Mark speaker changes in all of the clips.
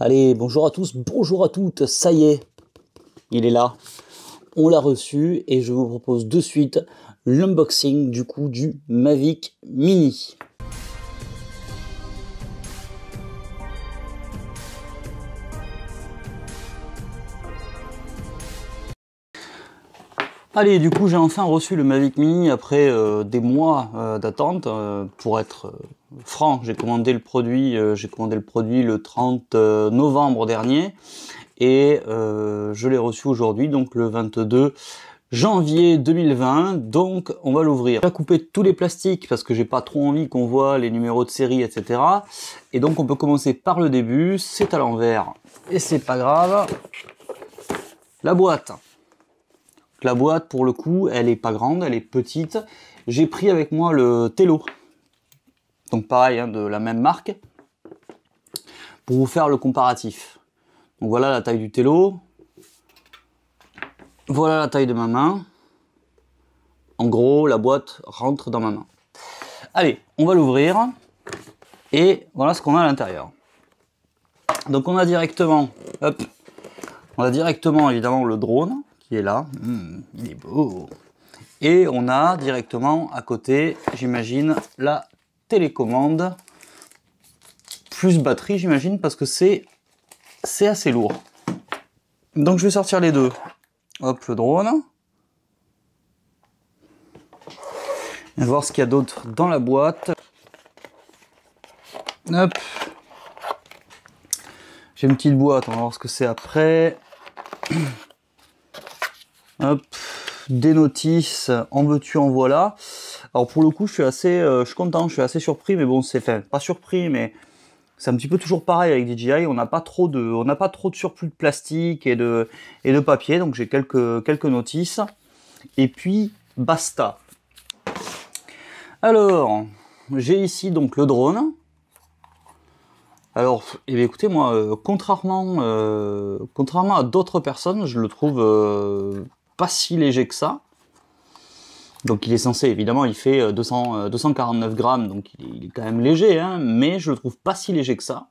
Speaker 1: Allez, bonjour à tous, bonjour à toutes, ça y est, il est là, on l'a reçu et je vous propose de suite l'unboxing du coup du Mavic Mini. Allez, du coup j'ai enfin reçu le Mavic Mini après des mois d'attente. Pour être franc, j'ai commandé le produit le 30 novembre dernier et je l'ai reçu aujourd'hui, donc le 22 janvier 2020. Donc on va l'ouvrir. J'ai coupé tous les plastiques parce que j'ai pas trop envie qu'on voit les numéros de série, etc. Et donc on peut commencer par le début. C'est à l'envers et c'est pas grave. La boîte. La boîte, pour le coup, elle est pas grande, elle est petite. J'ai pris avec moi le Tello. Donc pareil, hein, de la même marque. Pour vous faire le comparatif. Donc voilà la taille du Tello. Voilà la taille de ma main. En gros, la boîte rentre dans ma main. Allez, on va l'ouvrir. Et voilà ce qu'on a à l'intérieur. Donc on a directement, hop, on a directement évidemment le drone qui est là. Il est beau. Et on a directement à côté, j'imagine, la télécommande. Plus batterie, j'imagine, parce que c'est assez lourd. Donc je vais sortir les deux. Hop, le drone. Et voir ce qu'il y a d'autre dans la boîte. Hop. J'ai une petite boîte, on va voir ce que c'est après. Hop. Des notices, en veux-tu, en voilà. Alors pour le coup, je suis content, je suis assez surpris, mais bon, pas surpris, mais c'est un petit peu toujours pareil avec DJI. On n'a pas trop de surplus de plastique et de papier, donc j'ai quelques notices. Et puis basta. Alors, j'ai ici donc le drone. Alors, eh bien, écoutez, moi, contrairement à d'autres personnes, je le trouve pas si léger que ça. Donc il est censé, évidemment, il fait 249 grammes, donc il est quand même léger, hein, mais je le trouve pas si léger que ça.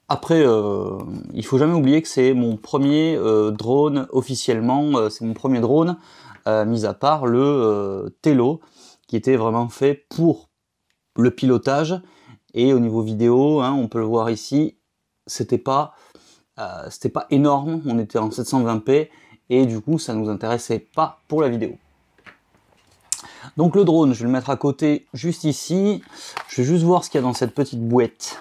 Speaker 1: Après, il faut jamais oublier que c'est mon premier drone officiellement, c'est mon premier drone, mis à part le Tello, qui était vraiment fait pour le pilotage. Et au niveau vidéo, hein, on peut le voir ici, c'était pas énorme, on était en 720p, et du coup ça nous intéressait pas pour la vidéo. Donc le drone, je vais le mettre à côté juste ici. Je vais juste voir ce qu'il y a dans cette petite boîte.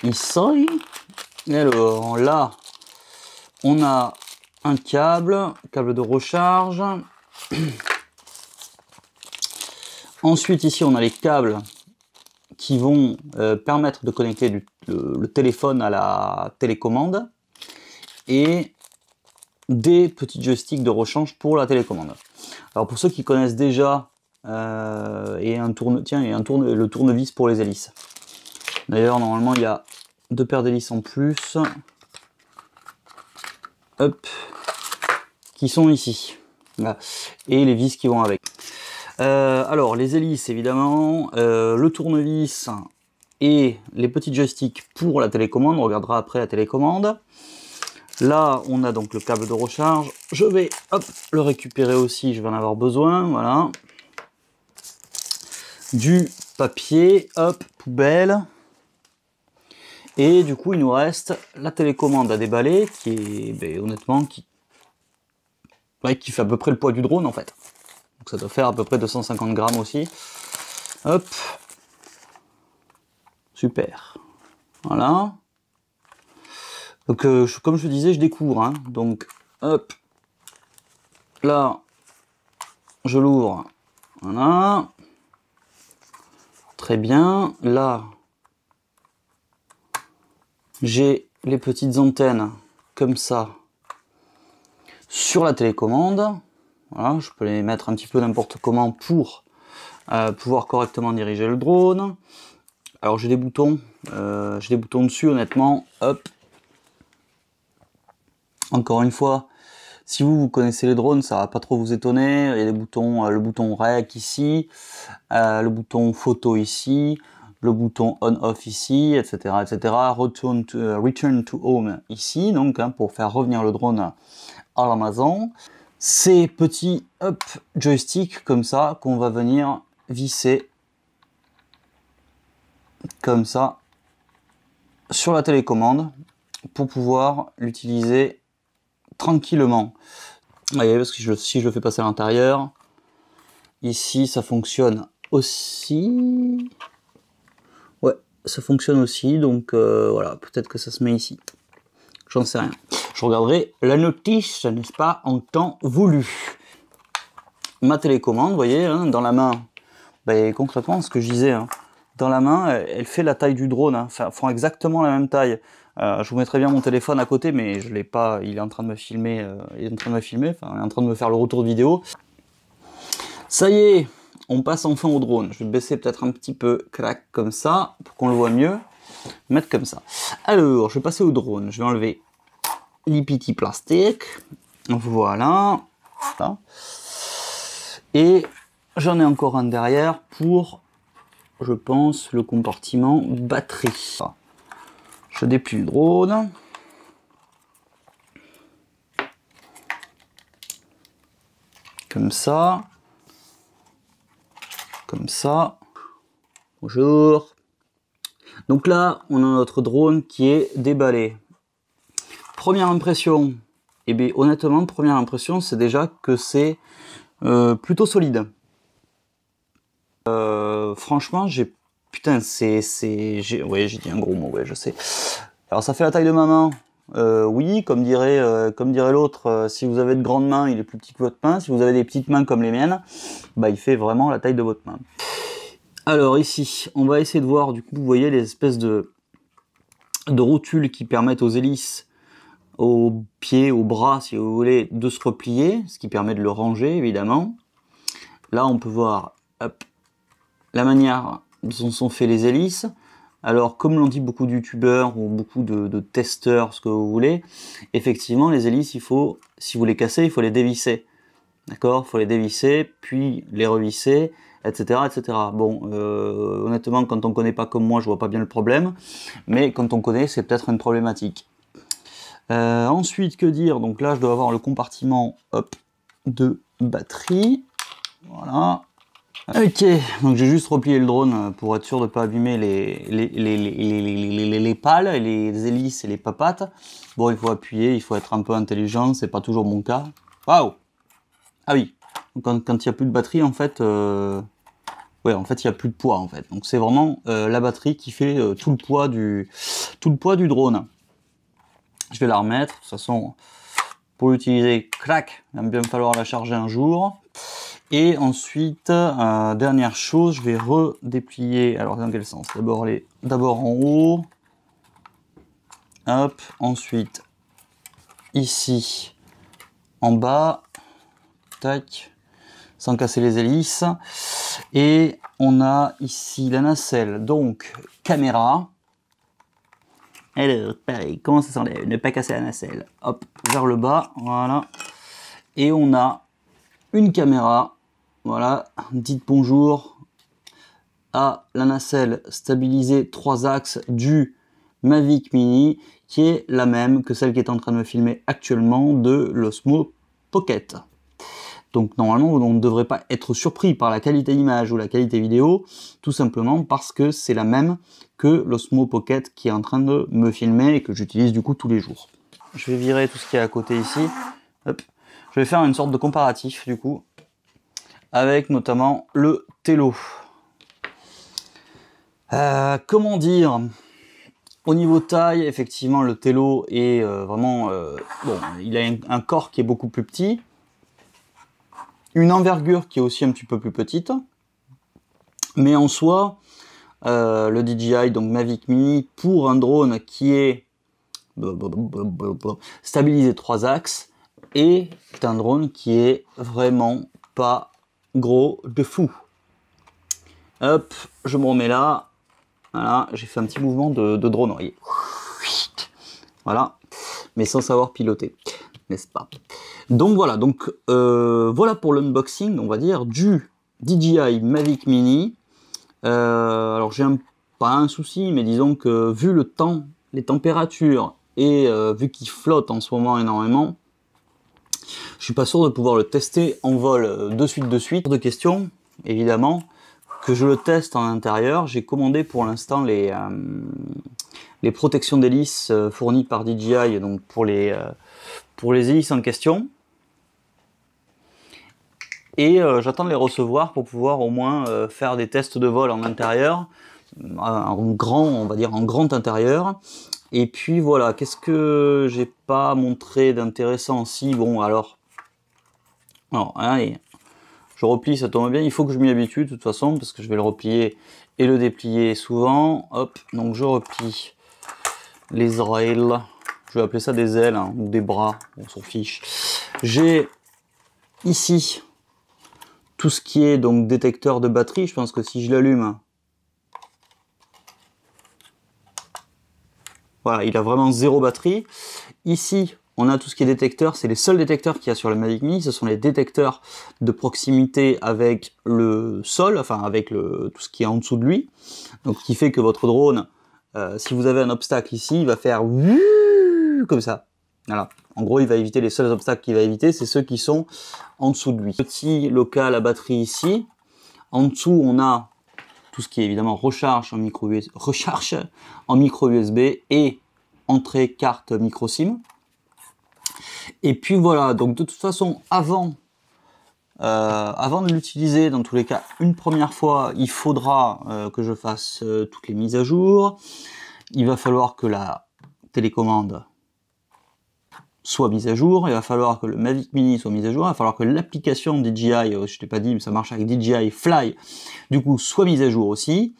Speaker 1: Ici. Alors là, on a un câble de recharge. Ensuite ici on a les câbles qui vont permettre de connecter le téléphone à la télécommande. Et des petits joysticks de rechange pour la télécommande. Alors pour ceux qui connaissent déjà, le tournevis pour les hélices. D'ailleurs normalement il y a deux paires d'hélices en plus, hop, qui sont ici. Voilà. Et les vis qui vont avec. Alors les hélices évidemment, le tournevis et les petits joysticks pour la télécommande. On regardera après la télécommande. Là, on a donc le câble de recharge. Je vais le récupérer aussi, je vais en avoir besoin. Voilà. Du papier, poubelle. Et du coup, il nous reste la télécommande à déballer, qui est, honnêtement, qui fait à peu près le poids du drone, en fait. Donc ça doit faire à peu près 250 grammes aussi. Hop. Super. Voilà. Donc comme je disais, je découvre, hein. Donc hop, là, je l'ouvre, voilà, très bien. Là, j'ai les petites antennes comme ça sur la télécommande. Voilà, je peux les mettre un petit peu n'importe comment pour pouvoir correctement diriger le drone. Alors j'ai des boutons dessus, honnêtement, hop. Encore une fois, si vous connaissez les drones, ça va pas trop vous étonner. Il y a des boutons, le bouton rec ici, le bouton photo ici. le bouton on-off ici, etc., etc. Return to home ici, donc hein, pour faire revenir le drone à la maison. Ces petits joysticks comme ça qu'on va venir visser comme ça sur la télécommande pour pouvoir l'utiliser tranquillement. Vous voyez, parce que si je le fais passer à l'intérieur, ici ça fonctionne aussi. Ouais, ça fonctionne aussi, donc voilà, peut-être que ça se met ici. J'en sais rien. Je regarderai la notice, n'est-ce pas, en temps voulu. Ma télécommande, vous voyez, hein, dans la main, bah, concrètement, ce que je disais, hein, dans la main, elle fait la taille du drone, hein, font exactement la même taille. Je vous mettrai bien mon téléphone à côté, mais je l'ai pas, il est en train de me filmer, enfin, il est en train de me faire le retour de vidéo. Ça y est, on passe enfin au drone. Je vais baisser peut-être un petit peu, crac, comme ça, pour qu'on le voit mieux. Mettre comme ça. Alors, je vais passer au drone. Je vais enlever les petits plastiques. Voilà. Et j'en ai encore un derrière pour, je pense, le compartiment batterie. Je déplie le drone. Comme ça. Comme ça. Bonjour. Donc là, on a notre drone qui est déballé. Première impression, eh bien honnêtement, première impression, c'est déjà que c'est plutôt solide. Franchement, putain, ouais, j'ai dit un gros mot, ouais, je sais. Alors ça fait la taille de ma main. Oui, comme dirait l'autre, si vous avez de grandes mains, il est plus petit que votre main. Si vous avez des petites mains comme les miennes, bah il fait vraiment la taille de votre main. Alors ici, on va essayer de voir, du coup, vous voyez les espèces de rotules qui permettent aux hélices, aux pieds, aux bras, si vous voulez, de se replier, ce qui permet de le ranger, évidemment. Là, on peut voir hop, la manière dont sont faits les hélices. Alors, comme l'ont dit beaucoup de youtubeurs ou beaucoup de testeurs, ce que vous voulez, effectivement, les hélices, il faut, si vous les cassez, il faut les dévisser. D'accord? Il faut les dévisser, puis les revisser, etc., etc. Bon, honnêtement, quand on ne connaît pas comme moi, je vois pas bien le problème, mais quand on connaît, c'est peut-être une problématique. Ensuite, que dire? Donc là, je dois avoir le compartiment hop, de batterie. Voilà. Ok, donc j'ai juste replié le drone pour être sûr de ne pas abîmer les pales, et les hélices et les papates. Bon, il faut appuyer, il faut être un peu intelligent, c'est pas toujours mon cas. Waouh! Ah oui, quand il n'y a plus de batterie, en fait, ouais, en fait, il n'y a plus de poids, en fait. Donc c'est vraiment la batterie qui fait tout le poids du drone. Je vais la remettre. De toute façon, pour l'utiliser, crac, il va bien me falloir la charger un jour. Et ensuite, dernière chose, je vais redéplier. Alors, dans quel sens? D'abord en haut. Hop. Ensuite, ici, en bas. Tac. Sans casser les hélices. Et on a ici la nacelle. Donc, caméra. Alors, pareil, comment ça s'enlève? Ne pas casser la nacelle. Hop, vers le bas, voilà. Et on a une caméra, voilà. Dites bonjour à la nacelle stabilisée 3 axes du Mavic Mini, qui est la même que celle qui est en train de me filmer actuellement de l'Osmo Pocket. Donc normalement, on ne devrait pas être surpris par la qualité image ou la qualité vidéo, tout simplement parce que c'est la même que l'Osmo Pocket qui est en train de me filmer et que j'utilise du coup tous les jours. Je vais virer tout ce qui est à côté ici. Hop. Je vais faire une sorte de comparatif du coup, avec notamment le Tello. Comment dire? Au niveau taille, effectivement, le Tello est vraiment... bon, il a un corps qui est beaucoup plus petit, une envergure qui est aussi un petit peu plus petite, mais en soi, le DJI, donc Mavic Mini, pour un drone qui est stabilisé 3 axes, est un drone qui est vraiment pas gros de fou. Hop, je me remets là. Voilà, j'ai fait un petit mouvement de drone, voyez. Voilà, mais sans savoir piloter, n'est-ce pas? Donc voilà, voilà pour l'unboxing, on va dire, du DJI Mavic Mini. Alors j'ai un pas un souci, mais disons que vu le temps, les températures et vu qu'il flotte en ce moment énormément, je suis pas sûr de pouvoir le tester en vol de suite. De question, évidemment, que je le teste en intérieur. J'ai commandé pour l'instant les protections d'hélice fournies par DJI, donc pour les hélices en question. Et j'attends de les recevoir pour pouvoir au moins faire des tests de vol en intérieur, on va dire en grand intérieur. Et puis voilà, qu'est-ce que j'ai pas montré d'intéressant? Si, bon, alors, allez, je replie, ça tombe bien, il faut que je m'y habitue de toute façon, parce que je vais le replier et le déplier souvent. Hop, donc je replie les ailes, je vais appeler ça des ailes, hein, ou des bras, on s'en fiche. J'ai ici tout ce qui est donc détecteur de batterie. Je pense que si je l'allume, voilà, il a vraiment 0 batterie. Ici, on a tout ce qui est détecteur. C'est les seuls détecteurs qu'il y a sur le Mavic Mini. Ce sont les détecteurs de proximité avec le sol, enfin avec tout ce qui est en dessous de lui. Donc, ce qui fait que votre drone, si vous avez un obstacle ici, il va faire comme ça. Voilà. En gros, il va éviter les seuls obstacles qu'il va éviter, c'est ceux qui sont en dessous de lui. Petit local à batterie ici. En dessous, on a tout ce qui est évidemment recharge en micro USB et entrée carte micro SIM. Et puis voilà, donc de toute façon, avant de l'utiliser, dans tous les cas, une première fois, il faudra que je fasse toutes les mises à jour. Il va falloir que la télécommande soit mise à jour, il va falloir que le Mavic Mini soit mis à jour, il va falloir que l'application DJI, je ne t'ai pas dit, mais ça marche avec DJI Fly, du coup, soit mise à jour aussi,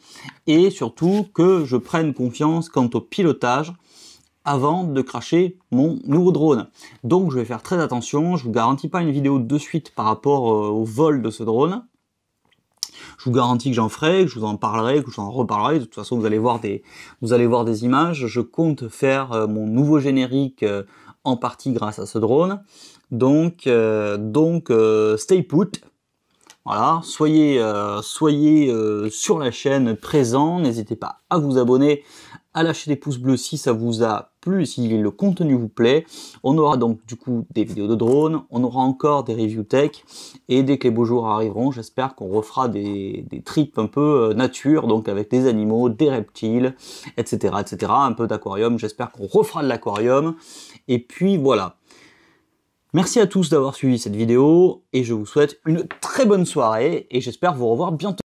Speaker 1: et surtout que je prenne confiance quant au pilotage avant de cracher mon nouveau drone. Donc je vais faire très attention, je vous garantis pas une vidéo de suite par rapport au vol de ce drone. Je vous garantis que j'en ferai, que je vous en parlerai, que je vous en reparlerai. De toute façon, vous allez voir des images. Je compte faire mon nouveau générique en partie grâce à ce drone. Donc stay put. Voilà, soyez sur la chaîne présents. N'hésitez pas à vous abonner, à lâcher des pouces bleus si ça vous a plu, si le contenu vous plaît. On aura donc du coup des vidéos de drone, on aura encore des reviews tech, et dès que les beaux jours arriveront, j'espère qu'on refera des trips un peu nature, donc avec des animaux, des reptiles, etc. un peu d'aquarium. J'espère qu'on refera de l'aquarium. Et puis voilà. Merci à tous d'avoir suivi cette vidéo, et je vous souhaite une très bonne soirée, et j'espère vous revoir bientôt.